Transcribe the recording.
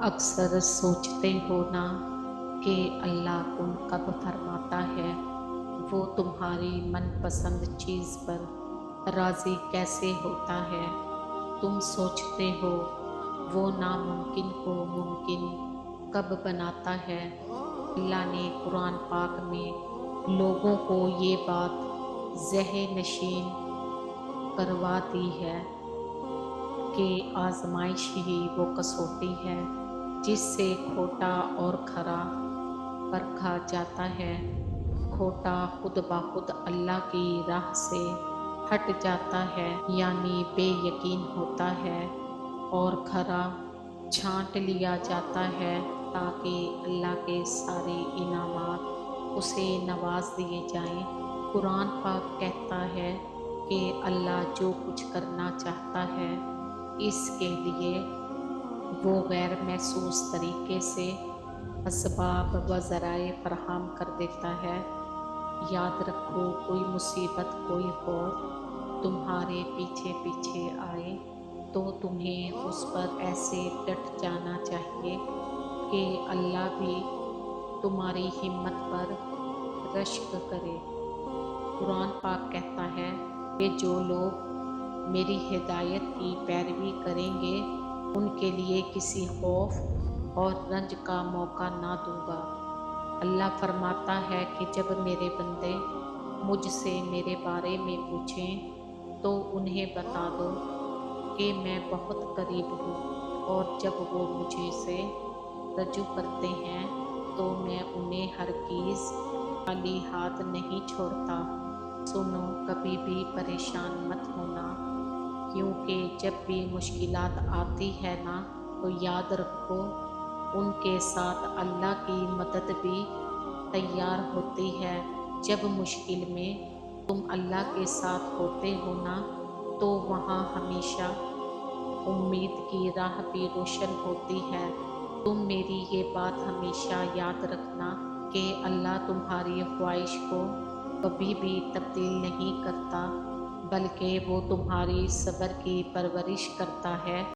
अक्सर सोचते हो ना कि अल्लाह कुन कब फरमाता है, वो तुम्हारी मनपसंद चीज़ पर राज़ी कैसे होता है। तुम सोचते हो वो नामुमकिन को मुमकिन कब बनाता है। अल्लाह ने कुरान पाक में लोगों को ये बात ज़हन नशीन करवा दी है कि आजमाइश ही वो कसौटी है जिससे खोटा और खरा परखा जाता है। खोटा खुद ब खुद अल्लाह की राह से हट जाता है, यानी बेयकीन होता है, और खरा छांट लिया जाता है ताकि अल्लाह के सारे इनामात उसे नवाज दिए जाएं। कुरान पाक कहता है कि अल्लाह जो कुछ करना चाहता है इसके लिए वो गैर महसूस तरीके से असबाब व ज़राए फराहम कर देता है। याद रखो, कोई मुसीबत, कोई खौफ तुम्हारे पीछे पीछे आए तो तुम्हें उस पर ऐसे डट जाना चाहिए कि अल्लाह भी तुम्हारी हिम्मत पर रश्क करे। कुरान पाक कहता है कि जो लोग मेरी हिदायत की पैरवी करेंगे उनके लिए किसी खौफ और रंज का मौका ना दूंगा। अल्लाह फरमाता है कि जब मेरे बंदे मुझसे मेरे बारे में पूछें तो उन्हें बता दो कि मैं बहुत करीब हूँ, और जब वो मुझे से रजू करते हैं तो मैं उन्हें हरगिज़ खाली हाथ नहीं छोड़ता। सुनो, कभी भी परेशान मत होना, क्योंकि जब भी मुश्किलात आती है ना, तो याद रखो उनके साथ अल्लाह की मदद भी तैयार होती है। जब मुश्किल में तुम अल्लाह के साथ होते हो ना, तो वहाँ हमेशा उम्मीद की राह भी रोशन होती है। तुम मेरी ये बात हमेशा याद रखना कि अल्लाह तुम्हारी ख्वाहिश को कभी भी तब्दील नहीं करता, बल्कि वो तुम्हारी सब्र की परवरिश करता है।